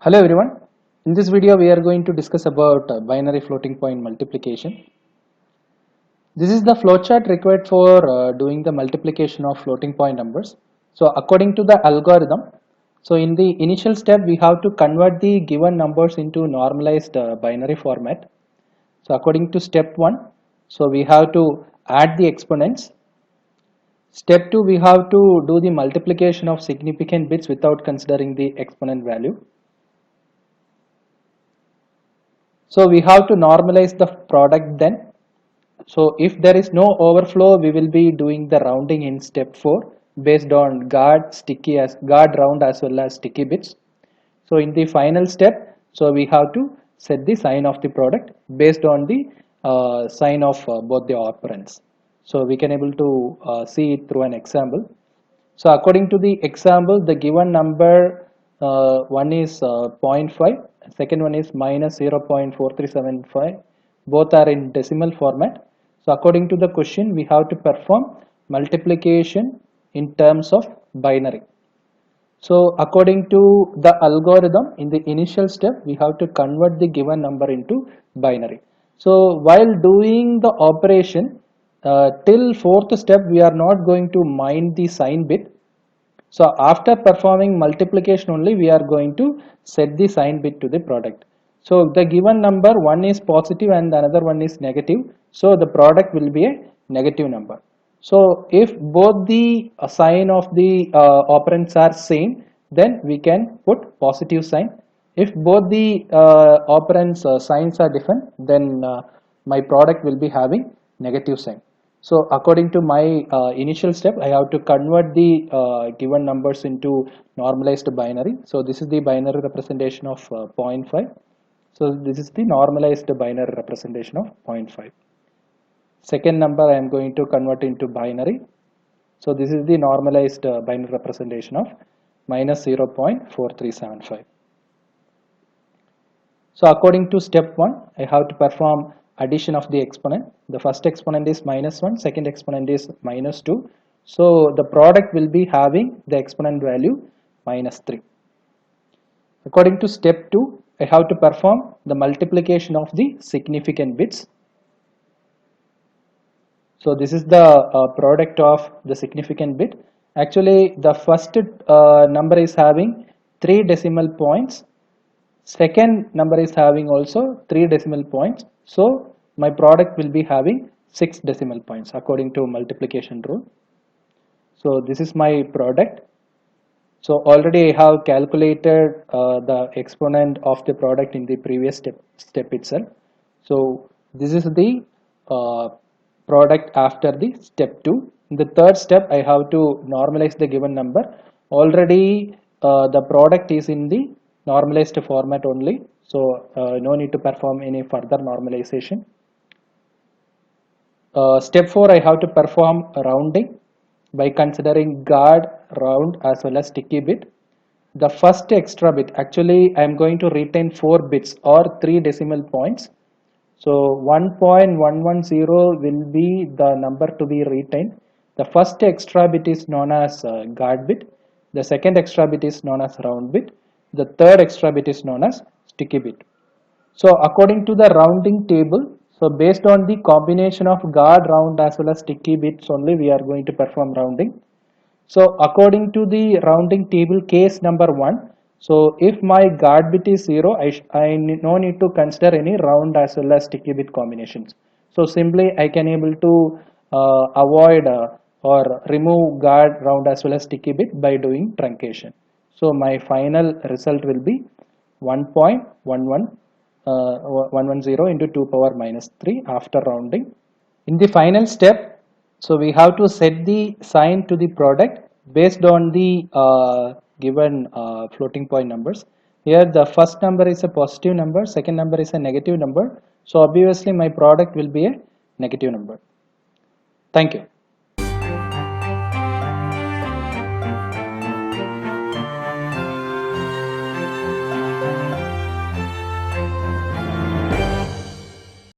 Hello everyone. In this video we are going to discuss about binary floating point multiplication. This is the flowchart required for doing the multiplication of floating point numbers. So according to the algorithm, so in the initial step we have to convert the given numbers into normalized binary format. So according to step 1, so we have to add the exponents. Step 2, we have to do the multiplication of significant bits without considering the exponent value. So we have to normalize the product then. So if there is no overflow, we will be doing the rounding in step 4 based on guard round as well as sticky bits. So in the final step, so we have to set the sign of the product based on the sign of both the operands. So we can able to see it through an example. So according to the example, the given number one is 0.5, second one is minus 0.4375. Both are in decimal format. So according to the question, we have to perform multiplication in terms of binary. So according to the algorithm, in the initial step, we have to convert the given number into binary. So while doing the operation, till fourth step, we are not going to mind the sign bit. So after performing multiplication only, we are going to set the sign bit to the product. So the given number, one is positive and another one is negative. So the product will be a negative number. So if both the sign of the operands are same, then we can put positive sign. If both the operands signs are different, then my product will be having negative sign. So according to my initial step, I have to convert the given numbers into normalized binary. So this is the binary representation of 0.5. So this is the normalized binary representation of 0.5. Second number I am going to convert into binary. So this is the normalized binary representation of minus 0.4375. So according to step 1, I have to perform addition of the exponent. The first exponent is minus 1, second exponent is minus 2. So the product will be having the exponent value minus 3. According to step 2, I have to perform the multiplication of the significant bits. So this is the product of the significant bit. Actually, the first number is having 3 decimal points. Second number is having also 3 decimal points. So my product will be having 6 decimal points according to multiplication rule. So this is my product. So already I have calculated the exponent of the product in the previous step itself. So this is the product after the step 2. In the third step, I have to normalize the given number. Already the product is in the normalized format only. So no need to perform any further normalization. Step 4, I have to perform rounding by considering guard, round as well as sticky bit. The first extra bit, actually I am going to retain 4 bits or 3 decimal points. So 1.110 will be the number to be retained. The first extra bit is known as guard bit. The second extra bit is known as round bit. The third extra bit is known as sticky bit. So according to the rounding table, so based on the combination of guard, round as well as sticky bits only, we are going to perform rounding. So according to the rounding table case number 1, so if my guard bit is 0, no need to consider any round as well as sticky bit combinations. So simply I can able to avoid or remove guard, round as well as sticky bit by doing truncation. So my final result will be 1.110 into 2 power minus 3 after rounding. In the final step, so we have to set the sign to the product based on the given floating point numbers. Here the first number is a positive number, second number is a negative number. So obviously my product will be a negative number. Thank you.